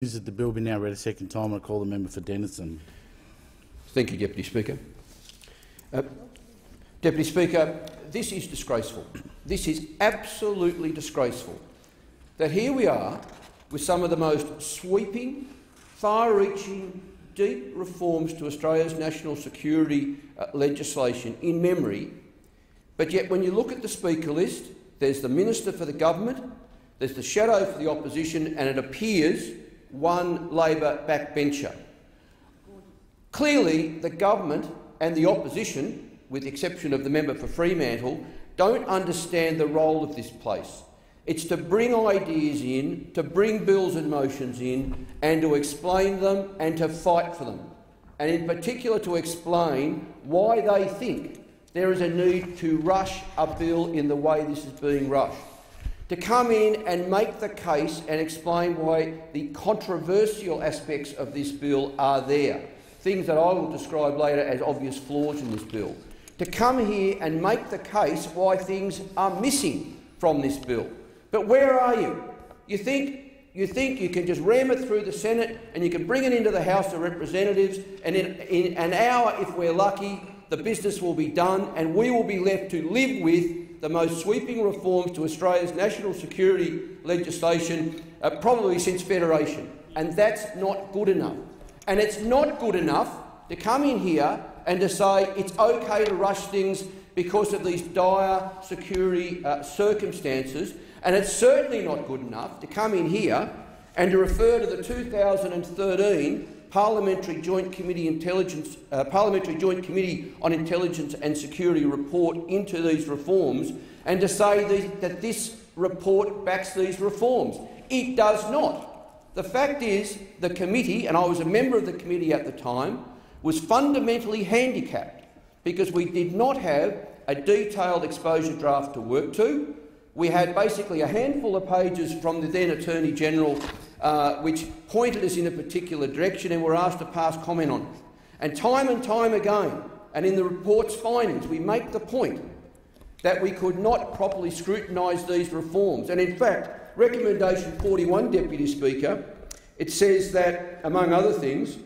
That the bill be now read a second time. I call the member for Denison. Thank you, Deputy Speaker. Deputy Speaker, this is disgraceful. This is absolutely disgraceful that here we are with some of the most sweeping, far-reaching, deep reforms to Australia's national security legislation in memory, but yet when you look at the Speaker list, there's the Minister for the government, there's the shadow for the opposition, and it appears one Labor backbencher. Clearly, the government and the opposition, with the exception of the member for Fremantle, don't understand the role of this place. It's to bring ideas in, to bring bills and motions in, and to explain them and to fight for them, and in particular to explain why they think there is a need to rush a bill in the way this is being rushed. To come in and make the case and explain why the controversial aspects of this bill are there, things that I will describe later as obvious flaws in this bill. To come here and make the case why things are missing from this bill. But where are you? You think you can just ram it through the Senate and you can bring it into the House of Representatives, and in an hour, if we're lucky, the business will be done and we will be left to live with the most sweeping reforms to Australia's national security legislation probably since Federation. And that's not good enough. And it's not good enough to come in here and to say it's okay to rush things because of these dire security circumstances. And it's certainly not good enough to come in here and to refer to the 2013 Parliamentary Joint Committee on Intelligence and Security report into these reforms and to say that this report backs these reforms. It does not. The fact is the committee, and I was a member of the committee at the time, was fundamentally handicapped because we did not have a detailed exposure draft to work to. We had basically a handful of pages from the then Attorney-General which pointed us in a particular direction, and were asked to pass comment on it. And time again, and in the report's findings, we make the point that we could not properly scrutinise these reforms. And in fact, recommendation 41, Deputy Speaker, it says that, among other things,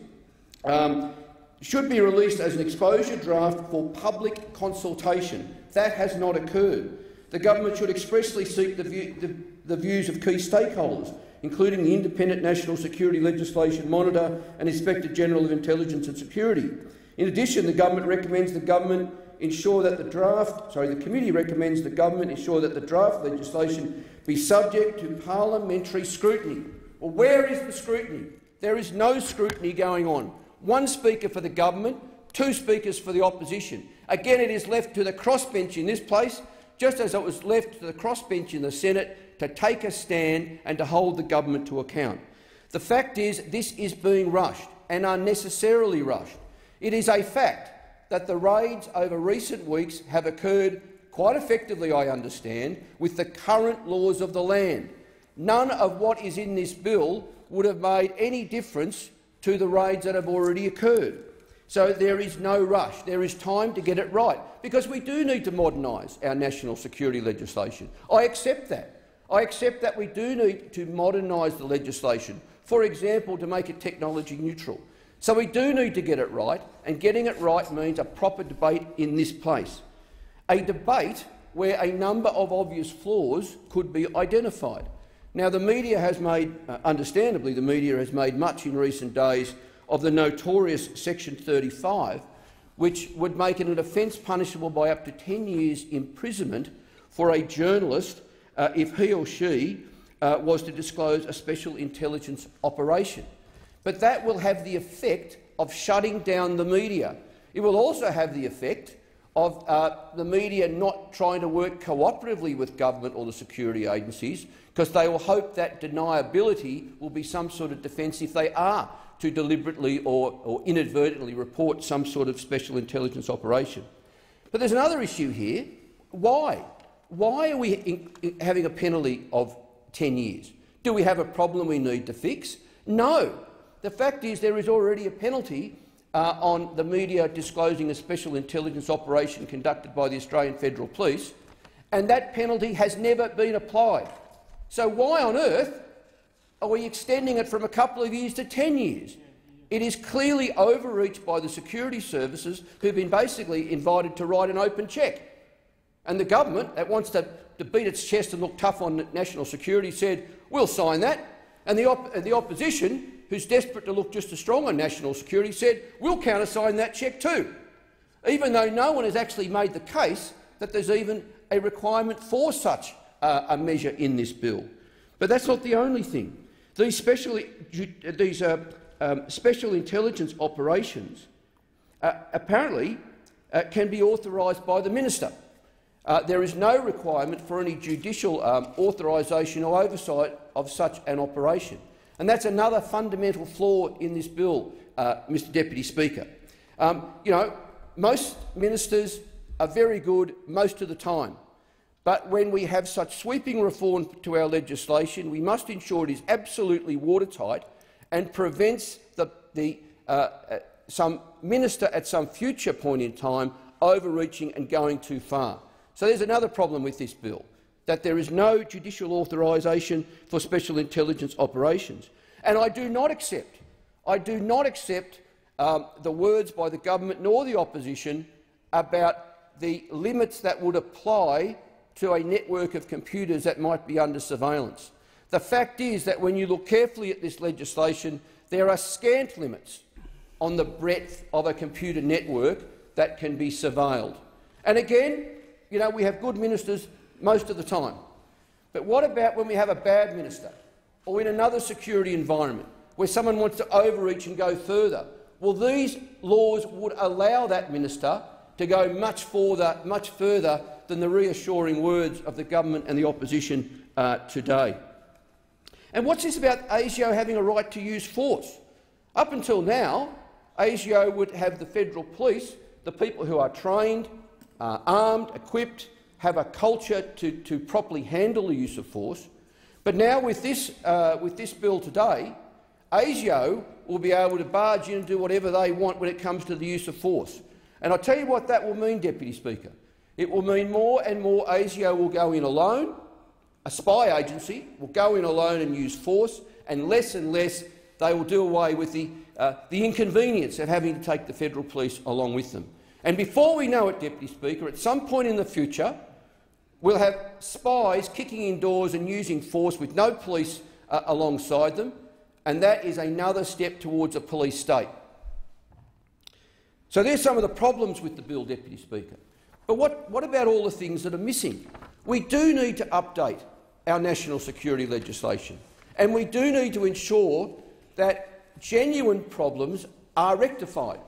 should be released as an exposure draft for public consultation. That has not occurred. The government should expressly seek the views of key stakeholders, including the Independent National Security Legislation Monitor and Inspector General of Intelligence and Security. In addition, the committee recommends the government ensure that the draft legislation be subject to parliamentary scrutiny. Well, where is the scrutiny? There is no scrutiny going on. One speaker for the government, two speakers for the opposition. Again, it is left to the crossbench in this place, just as it was left to the crossbench in the Senate, to take a stand and to hold the government to account. The fact is, this is being rushed, and unnecessarily rushed. It is a fact that the raids over recent weeks have occurred quite effectively, I understand, with the current laws of the land. None of what is in this bill would have made any difference to the raids that have already occurred. So there is no rush. There is time to get it right, because we do need to modernise our national security legislation. I accept that. I accept that we do need to modernise the legislation, for example, to make it technology neutral. So we do need to get it right, and getting it right means a proper debate in this place. A debate where a number of obvious flaws could be identified. Now, the media has made, understandably, the media has made much in recent days of the notorious Section 35, which would make it an offence punishable by up to 10 years' imprisonment for a journalist if he or she was to disclose a special intelligence operation. But that will have the effect of shutting down the media. It will also have the effect of the media not trying to work cooperatively with government or the security agencies, because they will hope that deniability will be some sort of defence if they are to deliberately or inadvertently report some sort of special intelligence operation. But there's another issue here. Why? Why are we having a penalty of 10 years? Do we have a problem we need to fix? No. The fact is there is already a penalty on the media disclosing a special intelligence operation conducted by the Australian Federal Police, and that penalty has never been applied. So why on earth are we extending it from a couple of years to 10 years? It is clearly overreach by the security services, who've been basically invited to write an open cheque. And the government, that wants to beat its chest and look tough on national security, said, we'll sign that. And the opposition, who's desperate to look just as strong on national security, said, we'll countersign that cheque too, even though no one has actually made the case that there's even a requirement for such a measure in this bill. But that's not the only thing. These special intelligence operations apparently can be authorised by the minister. There is no requirement for any judicial authorisation or oversight of such an operation. And that's another fundamental flaw in this bill, Mr Deputy Speaker. Most ministers are very good most of the time, but when we have such sweeping reform to our legislation, we must ensure it is absolutely watertight and prevents some minister at some future point in time overreaching and going too far. So there's another problem with this bill, that there is no judicial authorisation for special intelligence operations. And I do not accept the words by the government nor the opposition about the limits that would apply to a network of computers that might be under surveillance. The fact is that when you look carefully at this legislation, there are scant limits on the breadth of a computer network that can be surveilled. And again, we have good ministers most of the time. But what about when we have a bad minister, or in another security environment where someone wants to overreach and go further? Well, these laws would allow that minister to go much further than the reassuring words of the government and the opposition today. And what's this about ASIO having a right to use force? Up until now, ASIO would have the federal police, the people who are trained, armed, equipped, have a culture to properly handle the use of force. But now with this bill today, ASIO will be able to barge in and do whatever they want when it comes to the use of force. And I'll tell you what that will mean, Deputy Speaker. It will mean more and more ASIO will go in alone, a spy agency will go in alone and use force, and less they will do away with the inconvenience of having to take the federal police along with them. And before we know it, Deputy Speaker, at some point in the future, we'll have spies kicking in doors and using force with no police alongside them, and that is another step towards a police state. So there's some of the problems with the bill, Deputy Speaker. But what about all the things that are missing? We do need to update our national security legislation, and we do need to ensure that genuine problems are rectified.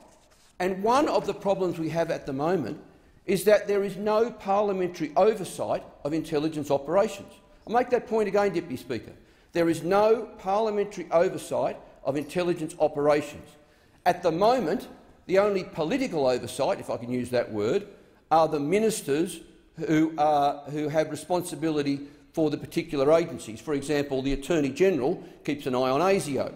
And one of the problems we have at the moment is that there is no parliamentary oversight of intelligence operations. I'll make that point again, Deputy Speaker. There is no parliamentary oversight of intelligence operations. At the moment, the only political oversight, if I can use that word, are the ministers who have responsibility for the particular agencies. For example, the Attorney-General keeps an eye on ASIO.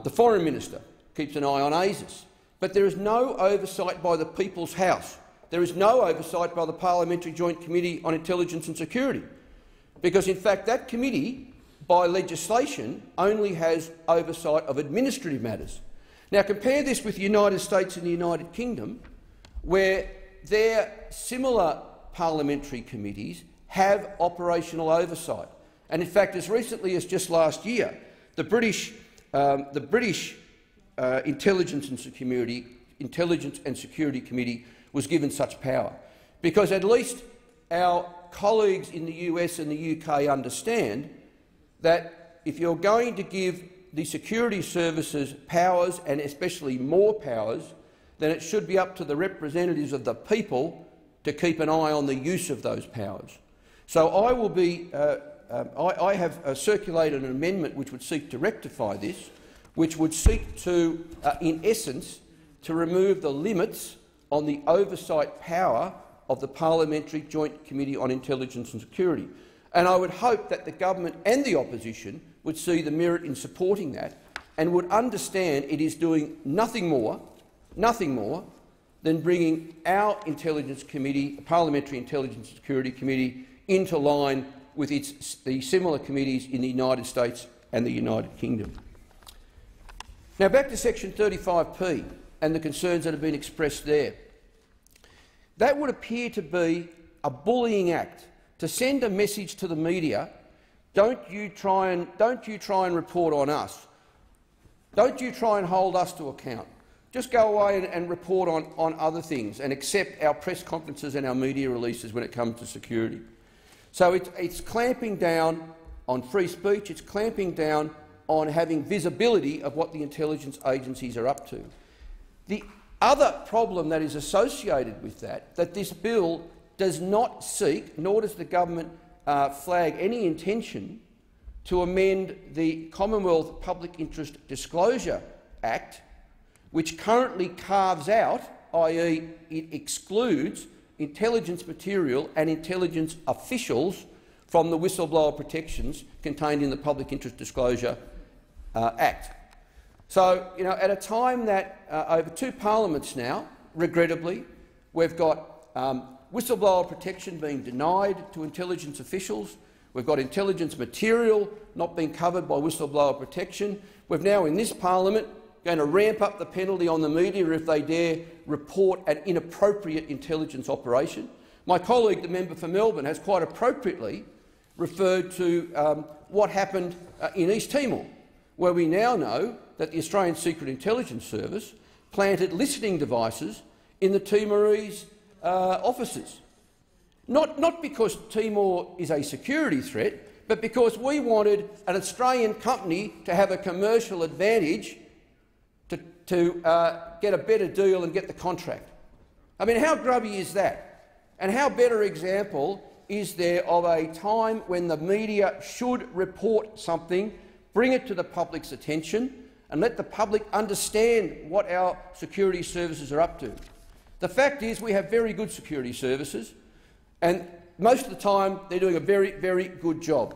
The Foreign Minister keeps an eye on ASIS. But there is no oversight by the People's House. There is no oversight by the Parliamentary Joint Committee on Intelligence and Security, because in fact that committee, by legislation, only has oversight of administrative matters. Now compare this with the United States and the United Kingdom, where their similar parliamentary committees have operational oversight. And in fact, as recently as just last year, the British Intelligence and Security Committee was given such power, because at least our colleagues in the US and the UK understand that if you're going to give the security services powers, and especially more powers, then it should be up to the representatives of the people to keep an eye on the use of those powers. So I have circulated an amendment which would seek to rectify this, which would seek to, in essence, to remove the limits on the oversight power of the Parliamentary Joint Committee on Intelligence and Security. And I would hope that the government and the opposition would see the merit in supporting that and would understand it is doing nothing more than bringing our Intelligence Committee, Parliamentary Intelligence and Security Committee, into line with the similar committees in the United States and the United Kingdom. Now back to section 35P and the concerns that have been expressed there. That would appear to be a bullying act, to send a message to the media: don't you try and report on us. Don't you try and hold us to account. Just go away and report on other things and accept our press conferences and our media releases when it comes to security. So it's clamping down on free speech. It's clamping down on having visibility of what the intelligence agencies are up to. The other problem that is associated with that this bill does not seek, nor does the government flag any intention to amend the Commonwealth Public Interest Disclosure Act, which currently carves out, i.e. it excludes intelligence material and intelligence officials from the whistleblower protections contained in the Public Interest Disclosure Act. So, at a time that over 2 parliaments now, regrettably, we've got whistleblower protection being denied to intelligence officials. We've got intelligence material not being covered by whistleblower protection. We've now, in this parliament, going to ramp up the penalty on the media if they dare report an inappropriate intelligence operation. My colleague, the member for Melbourne, has quite appropriately referred to what happened in East Timor, where we now know that the Australian Secret Intelligence Service planted listening devices in the Timorese offices. Not because Timor is a security threat, but because we wanted an Australian company to have a commercial advantage to get a better deal and get the contract. I mean, how grubby is that? And how better example is there of a time when the media should report something, bring it to the public's attention and let the public understand what our security services are up to? The fact is we have very good security services, and most of the time they're doing a very, very good job.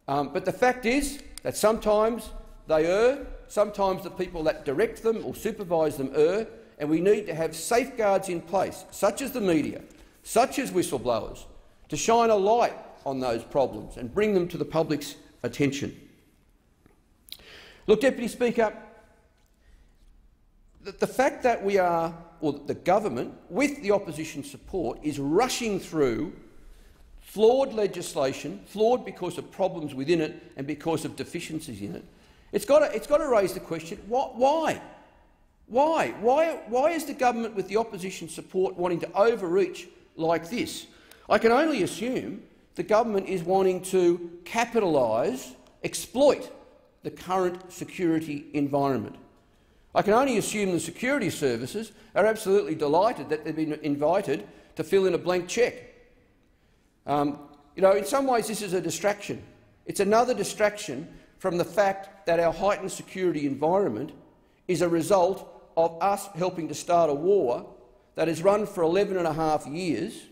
But the fact is that sometimes they err, sometimes the people that direct them or supervise them err, and we need to have safeguards in place, such as the media, such as whistleblowers, to shine a light on those problems and bring them to the public's attention. Look, Deputy Speaker, the fact that we are, or the government, with the opposition support, is rushing through flawed legislation, flawed because of problems within it and because of deficiencies in it, it's got to raise the question: why? Why is the government, with the opposition support, wanting to overreach like this? I can only assume the government is wanting to capitalise, exploit the current security environment. I can only assume the security services are absolutely delighted that they've been invited to fill in a blank cheque. In some ways this is a distraction. It's another distraction from the fact that our heightened security environment is a result of us helping to start a war that has run for 11.5 years,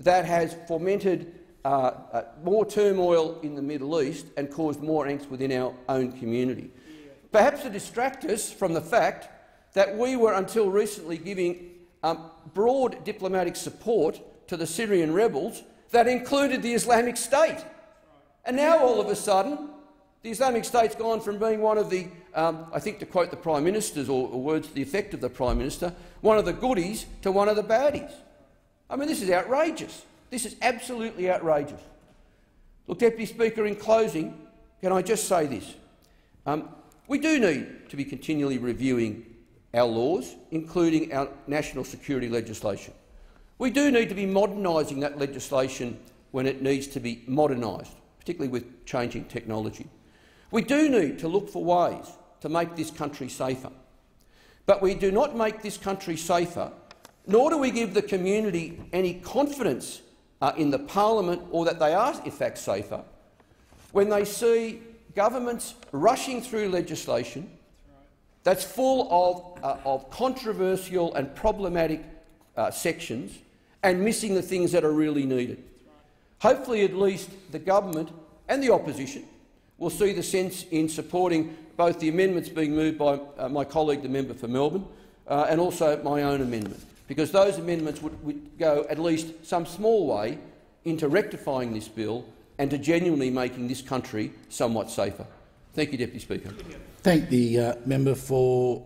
that has fomented more turmoil in the Middle East and caused more angst within our own community. Perhaps to distract us from the fact that we were until recently giving broad diplomatic support to the Syrian rebels that included the Islamic State. And now all of a sudden the Islamic State's gone from being one of the, I think to quote the Prime Minister's or words to the effect of the Prime Minister, one of the goodies to one of the baddies. I mean, this is outrageous. This is absolutely outrageous. Look, Deputy Speaker, in closing, can I just say this? We do need to be continually reviewing our laws, including our national security legislation. We do need to be modernising that legislation when it needs to be modernised, particularly with changing technology. We do need to look for ways to make this country safer. But we do not make this country safer, nor do we give the community any confidence in the parliament or that they are in fact safer, when they see governments rushing through legislation that's full of controversial and problematic sections and missing the things that are really needed. Hopefully at least the government and the opposition will see the sense in supporting both the amendments being moved by my colleague, the member for Melbourne, and also my own amendment, because those amendments would go at least some small way into rectifying this bill and to genuinely making this country somewhat safer. Thank you, Deputy Speaker. Thank the member for